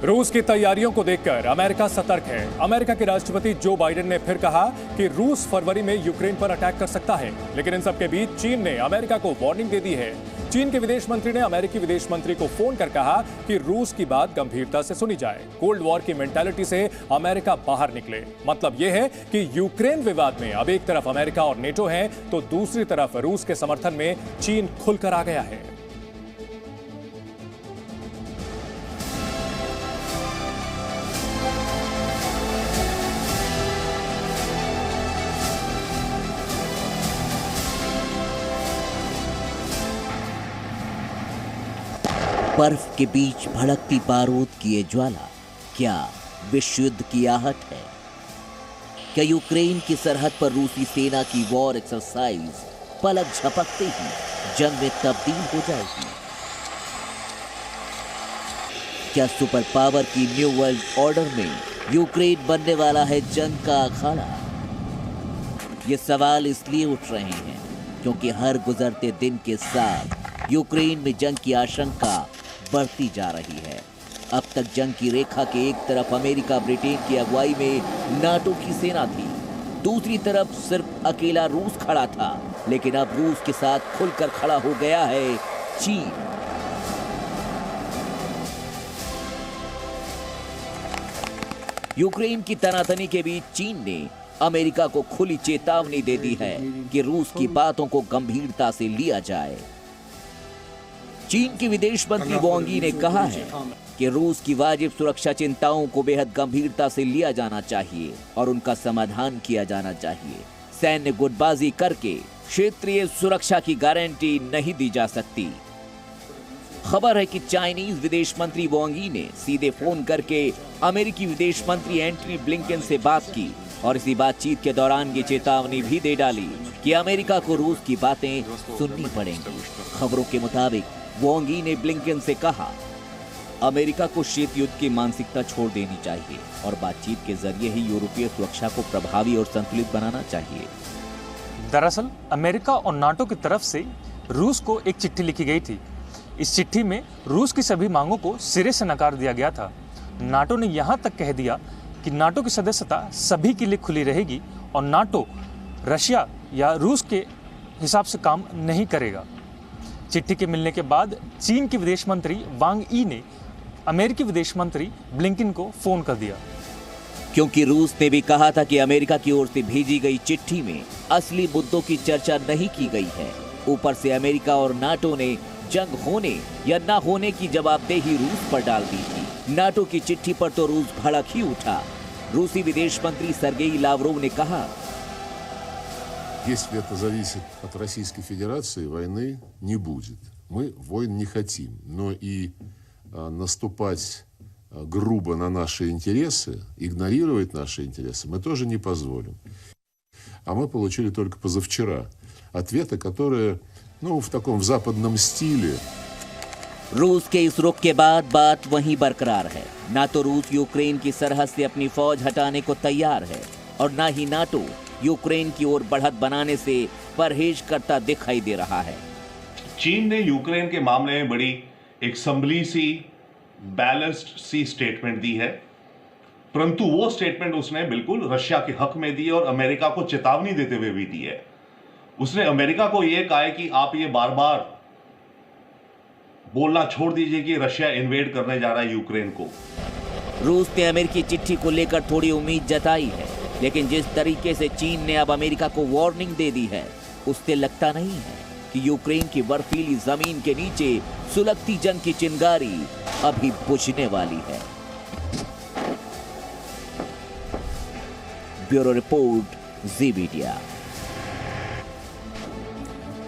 रूस की तैयारियों को देखकर अमेरिका सतर्क है। अमेरिका के राष्ट्रपति जो बाइडेन ने फिर कहा कि रूस फरवरी में यूक्रेन पर अटैक कर सकता है, लेकिन इन सबके बीच चीन ने अमेरिका को वार्निंग दे दी है। चीन के विदेश मंत्री ने अमेरिकी विदेश मंत्री को फोन कर कहा कि रूस की बात गंभीरता से सुनी जाए, कोल्ड वॉर की मेंटालिटी से अमेरिका बाहर निकले। मतलब यह है कि यूक्रेन विवाद में अब एक तरफ अमेरिका और नेटो है, तो दूसरी तरफ रूस के समर्थन में चीन खुलकर आ गया है। बर्फ के बीच भड़कती बारूद की ये ज्वाला क्या विश्व युद्ध की आहट है? क्या यूक्रेन की सरहद पर रूसी सेना की वॉर एक्सरसाइज पलक झपकते ही जंग में तब्दील हो जाएगी? क्या सुपर पावर की न्यू वर्ल्ड ऑर्डर में यूक्रेन बनने वाला है जंग का अखाड़ा? ये सवाल इसलिए उठ रहे हैं क्योंकि हर गुजरते दिन के साथ यूक्रेन में जंग की आशंका बढ़ती जा रही है। अब तक जंग की रेखा के एक तरफ अमेरिका ब्रिटेन की अगुवाई में नाटो की सेना थी, दूसरी तरफ सिर्फ अकेला रूस खड़ा था, लेकिन अब रूस के साथ खुलकर खड़ा हो गया है चीन। यूक्रेन की तनातनी के बीच चीन ने अमेरिका को खुली चेतावनी दे दी है कि रूस की बातों को गंभीरता से लिया जाए। चीन के विदेश मंत्री वांग यी ने कहा है कि रूस की वाजिब सुरक्षा चिंताओं को बेहद गंभीरता से लिया जाना चाहिए और उनका समाधान किया जाना चाहिए। सैन्य गुटबाजी करके क्षेत्रीय सुरक्षा की गारंटी नहीं दी जा सकती। खबर है कि चाइनीज विदेश मंत्री वांग यी ने सीधे फोन करके अमेरिकी विदेश मंत्री एंटनी ब्लिंकन से बात की और इसी बातचीत के दौरान ये चेतावनी भी दे डाली कि अमेरिका को रूस की बातें सुननी पड़ेंगी। खबरों के मुताबिक वांग यी ने ब्लिंकन से कहा, अमेरिका को शीत युद्ध की मानसिकता छोड़ देनी चाहिए और बातचीत के जरिए ही यूरोपीय सुरक्षा को प्रभावी और संतुलित बनाना चाहिए। दरअसल अमेरिका और नाटो की तरफ से रूस को एक चिट्ठी लिखी गई थी। इस चिट्ठी में रूस की सभी मांगों को सिरे से नकार दिया गया था। नाटो ने यहाँ तक कह दिया कि नाटो की सदस्यता सभी के लिए खुली रहेगी और नाटो रशिया या रूस के हिसाब से काम नहीं करेगा। चिट्ठी के मिलने के बाद चीन के विदेश मंत्री वांग यी ने अमेरिकी विदेश मंत्री ब्लिंकन को फोन कर दिया, क्योंकि रूस ने भी कहा था कि अमेरिका की ओर से भेजी गई चिट्ठी में असली मुद्दों की चर्चा नहीं की गई है। ऊपर से अमेरिका और नाटो ने जंग होने या ना होने की जवाबदेही रूस पर डाल दी थी। नाटो की चिट्ठी पर तो रूस भड़क ही उठा। रूसी विदेश मंत्री सर्गेई लावरोव ने कहा, Если это зависит от Российской Федерации, войны не будет. Мы войн не хотим, но и наступать грубо на наши интересы, игнорировать наши интересы мы тоже не позволим. А мы получили только позавчера ответы, которые, в таком западном стиле. रूस के इस रुख के बाद बात वहीं बरकरार है। ना तो रूस यूक्रेन की सरहद से अपनी फौज हटाने को तैयार है और ना ही नाटो यूक्रेन की ओर बढ़त बनाने से परहेज करता दिखाई दे रहा है। चीन ने यूक्रेन के मामले में बड़ी एक संभली सी, बैलेंस्ड सी स्टेटमेंट दी है, परंतु वो स्टेटमेंट उसने बिल्कुल रशिया के हक में दी और अमेरिका को चेतावनी देते हुए भी दी है। उसने अमेरिका को यह कहा है कि आप ये बार बार बोलना छोड़ दीजिए कि रशिया इन्वेड करने जा रहा है यूक्रेन को। रूस ने अमेरिकी चिट्ठी को लेकर थोड़ी उम्मीद जताई है, लेकिन जिस तरीके से चीन ने अब अमेरिका को वार्निंग दे दी है, उससे लगता नहीं है कि यूक्रेन की बर्फीली जमीन के नीचे सुलगती जंग की चिंगारी अभी बुझने वाली है। ब्यूरो रिपोर्ट, जी मीडिया।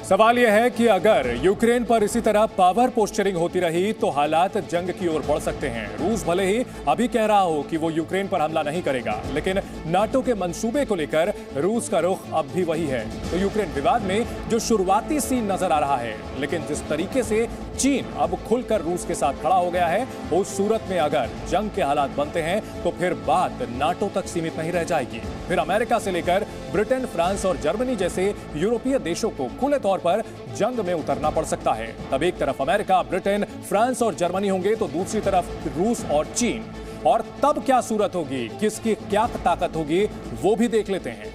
सवाल यह है कि अगर यूक्रेन पर इसी तरह पावर पोस्चरिंग होती रही तो हालात जंग की ओर बढ़ सकते हैं। रूस भले ही अभी कह रहा हो कि वो यूक्रेन पर हमला नहीं करेगा, लेकिन नाटो के मंसूबे को लेकर रूस का रुख अब भी वही है। तो यूक्रेन विवाद में जो शुरुआती सीन नजर आ रहा है, लेकिन जिस तरीके से चीन अब खुलकर रूस के साथ खड़ा हो गया है, उस सूरत में अगर जंग के हालात बनते हैं तो फिर बात नाटो तक सीमित नहीं रह जाएगी। फिर अमेरिका से लेकर ब्रिटेन, फ्रांस और जर्मनी जैसे यूरोपीय देशों को खुले तौर पर जंग में उतरना पड़ सकता है। तब एक तरफ अमेरिका, ब्रिटेन, फ्रांस और जर्मनी होंगे तो दूसरी तरफ रूस और चीन। और तब क्या सूरत होगी, किसकी क्या ताकत होगी, वो भी देख लेते हैं।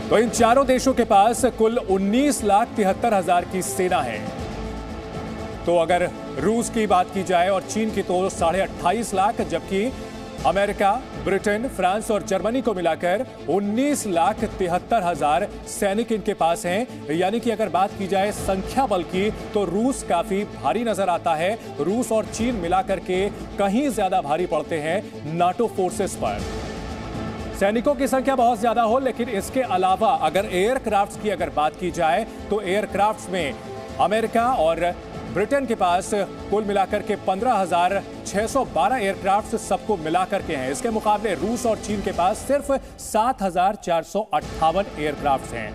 तो इन चारों देशों के पास कुल 19,73,000 की सेना है। तो अगर रूस की बात की जाए और चीन की तो 28.5 लाख, जबकि अमेरिका, ब्रिटेन, फ्रांस और जर्मनी को मिलाकर 19,73,000 सैनिक इनके पास हैं। यानी कि अगर बात की जाए संख्या बल की तो रूस काफी भारी नजर आता है। रूस और चीन मिलाकर के कहीं ज्यादा भारी पड़ते हैं नाटो फोर्सेस पर। सैनिकों की संख्या बहुत ज्यादा हो, लेकिन इसके अलावा अगर एयरक्राफ्ट्स की अगर बात की जाए तो एयरक्राफ्ट्स में अमेरिका और ब्रिटेन के पास कुल मिलाकर के 15,612 एयरक्राफ्ट सबको मिलाकर के हैं। इसके मुकाबले रूस और चीन के पास सिर्फ 7,458 एयरक्राफ्ट हैं।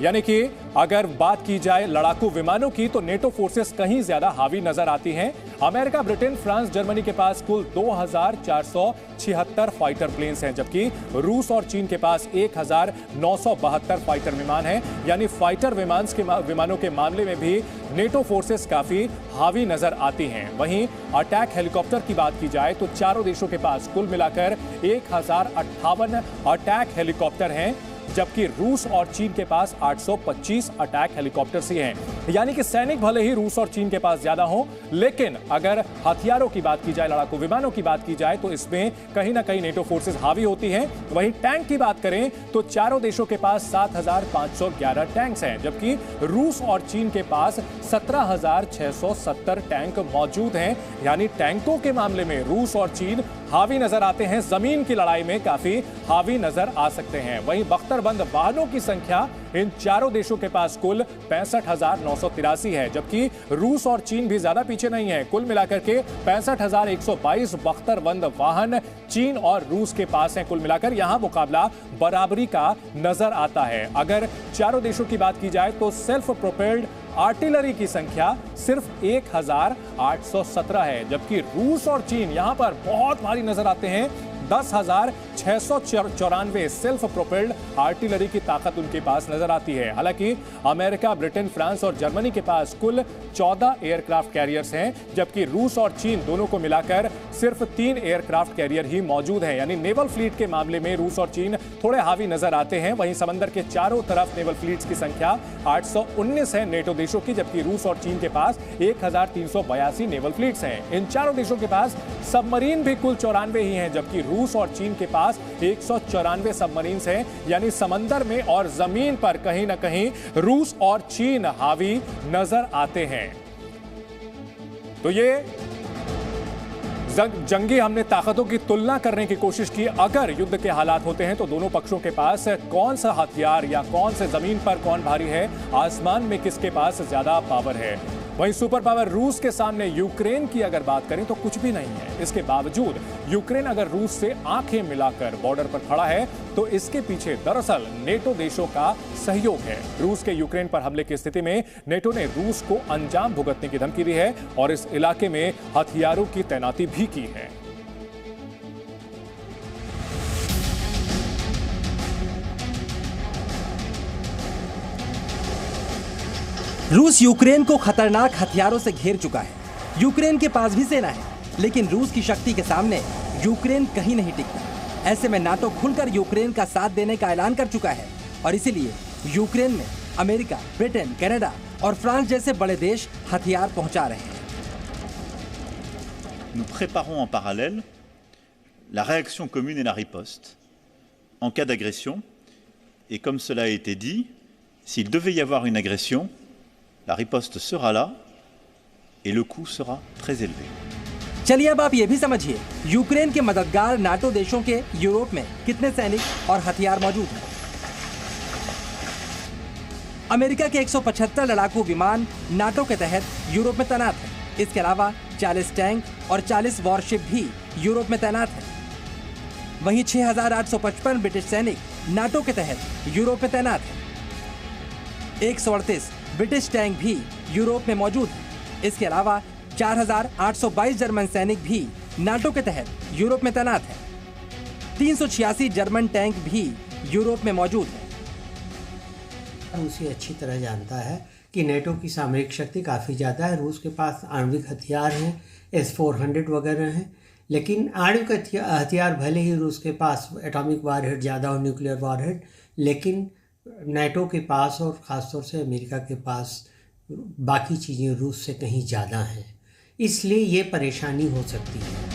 यानी कि अगर बात की जाए लड़ाकू विमानों की तो नेटो फोर्सेस कहीं ज्यादा हावी नजर आती हैं। अमेरिका, ब्रिटेन, फ्रांस, जर्मनी के पास कुल 2,476 फाइटर प्लेन्स हैं, जबकि रूस और चीन के पास 1,972 फाइटर विमान हैं। यानी फाइटर विमानों के मामले में भी नेटो फोर्सेस काफी हावी नजर आती हैं। वहीं अटैक हेलीकॉप्टर की बात की जाए तो चारों देशों के पास कुल मिलाकर 1,058 अटैक हेलीकॉप्टर हैं, जबकि रूस और चीन के पास 825 अटैक हेलीकॉप्टर्स ही हैं। यानी कि सैनिक भले ही रूस और चीन के पास ज्यादा हो, लेकिन अगर हथियारों की बात की जाए, लड़ाकू विमानों की बात की जाए तो इसमें कहीं ना कहीं नेटो फोर्सेस हावी होती हैं। वहीं टैंक की बात करें तो चारों देशों के पास 7,511 टैंक्स हैं, जबकि रूस और चीन के पास 17,670 टैंक मौजूद हैं। यानी टैंकों के मामले में रूस और चीन हावी नजर आते हैं, जमीन की लड़ाई में काफी हावी नजर आ सकते हैं। वहीं बख्तरबंद वाहनों की संख्या इन चारों देशों के पास कुल 65,983 है, जबकि रूस और चीन भी ज्यादा पीछे नहीं है। कुल मिलाकर के 65,122 बख्तरबंद वाहन चीन और रूस के पास हैं। कुल मिलाकर यहां मुकाबला बराबरी का नजर आता है। अगर चारों देशों की बात की जाए तो सेल्फ प्रोपेल्ड आर्टिलरी की संख्या सिर्फ 1,817 है, जबकि रूस और चीन यहां पर बहुत भारी नजर आते हैं। 10,694 सेल्फ प्रोपेल्ड आर्टिलरी की ताकत उनके पास नजर आती है। हालांकि अमेरिका, ब्रिटेन, फ्रांस और जर्मनी के पास कुल 14 एयरक्राफ्ट कैरियर्स हैं, जबकि रूस और चीन दोनों को मिलाकर सिर्फ 3 एयरक्राफ्ट कैरियर ही मौजूद हैं। यानी नेवल फ्लीट के मामले में रूस और चीन थोड़े हावी नजर आते हैं। वहीं समंदर के चारों तरफ नेवल फ्लीट्स की संख्या 819 है नेटो देशों की, जबकि रूस और चीन के पास 1,382 नेवल फ्लीट्स हैं। इन चारों देशों के पास सबमरीन भी कुल 94 ही हैं, जबकि रूस और चीन के पास 194 सबमरीन्स हैं। यानी समंदर में और जमीन पर कहीं ना कहीं रूस और चीन हावी नजर आते हैं। तो ये जंगी हमने ताकतों की तुलना करने की कोशिश की। अगर युद्ध के हालात होते हैं तो दोनों पक्षों के पास कौन सा हथियार या कौन से जमीन पर कौन भारी है, आसमान में किसके पास ज्यादा पावर है। वहीं सुपर पावर रूस के सामने यूक्रेन की अगर बात करें तो कुछ भी नहीं है। इसके बावजूद यूक्रेन अगर रूस से आंखें मिलाकर बॉर्डर पर खड़ा है तो इसके पीछे दरअसल नेटो देशों का सहयोग है। रूस के यूक्रेन पर हमले की स्थिति में नेटो ने रूस को अंजाम भुगतने की धमकी दी है और इस इलाके में हथियारों की तैनाती भी की है। रूस यूक्रेन को खतरनाक हथियारों से घेर चुका है। यूक्रेन के पास भी सेना है, लेकिन रूस की शक्ति के सामने यूक्रेन कहीं नहीं टिकता। ऐसे में नाटो खुलकर यूक्रेन का साथ देने का ऐलान कर चुका है और इसीलिए यूक्रेन में अमेरिका, ब्रिटेन, कनाडा और फ्रांस जैसे बड़े देश हथियार पहुंचा रहे हैं। Nous préparons en parallèle la réaction commune et la riposte en cas d'agression. Et comme cela a été dit, s'il devait y avoir une agression, la riposte sera là et le coût sera très élevé. चलिए अब आप ये भी समझिए, Ukraine के मददगार NATO देशों के यूरोप में कितने सैनिक और हथियार मौजूद हैं। अमेरिका के 175 लड़ाकू विमान नाटो के तहत यूरोप में तैनात हैं। इसके अलावा 40 टैंक और 40 वॉरशिप भी यूरोप में तैनात हैं। वहीं 6,855 ब्रिटिश सैनिक नाटो के तहत यूरोप में तैनात हैं। 138 ब्रिटिश टैंक भी यूरोप में मौजूद हैं। इसके अलावा 4,822 जर्मन सैनिक भी नाटो के तहत यूरोप में तैनात है। 386 जर्मन टैंक भी यूरोप में मौजूद है। रूस ये अच्छी तरह जानता है कि नेटो की सामरिक शक्ति काफ़ी ज़्यादा है। रूस के पास आणविक हथियार हैं, S-400 वगैरह हैं, लेकिन आणविक हथियार भले ही रूस के पास एटॉमिक वारहेड ज़्यादा और न्यूक्लियर वारहेड, लेकिन नेटो के पास और ख़ासतौर से अमेरिका के पास बाकी चीज़ें रूस से कहीं ज़्यादा हैं, इसलिए ये परेशानी हो सकती है।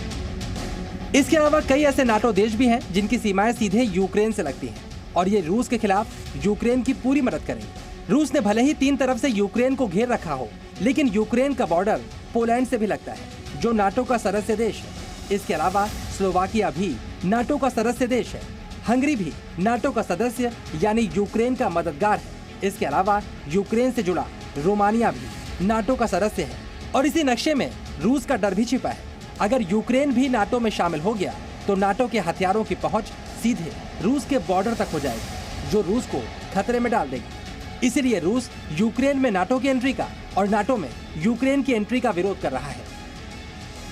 इसके अलावा कई ऐसे नाटो देश भी हैं जिनकी सीमाएं सीधे यूक्रेन से लगती हैं और ये रूस के खिलाफ यूक्रेन की पूरी मदद करेंगे। रूस ने भले ही 3 तरफ से यूक्रेन को घेर रखा हो, लेकिन यूक्रेन का बॉर्डर पोलैंड से भी लगता है, जो नाटो का सदस्य देश है। इसके अलावा स्लोवाकिया भी नाटो का सदस्य देश है। हंगरी भी नाटो का सदस्य यानी यूक्रेन का मददगार है। इसके अलावा यूक्रेन से जुड़ा रोमानिया भी नाटो का सदस्य है। और इसी नक्शे में रूस का डर भी छिपा है। अगर यूक्रेन भी नाटो में शामिल हो गया तो नाटो के हथियारों की पहुंच सीधे रूस के बॉर्डर तक हो जाएगी, जो रूस को खतरे में डाल देगी। इसीलिए रूस यूक्रेन में नाटो की एंट्री का और नाटो में यूक्रेन की एंट्री का विरोध कर रहा है।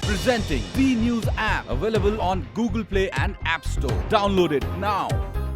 Presenting B News app, available on Google Play and App Store. Download it now.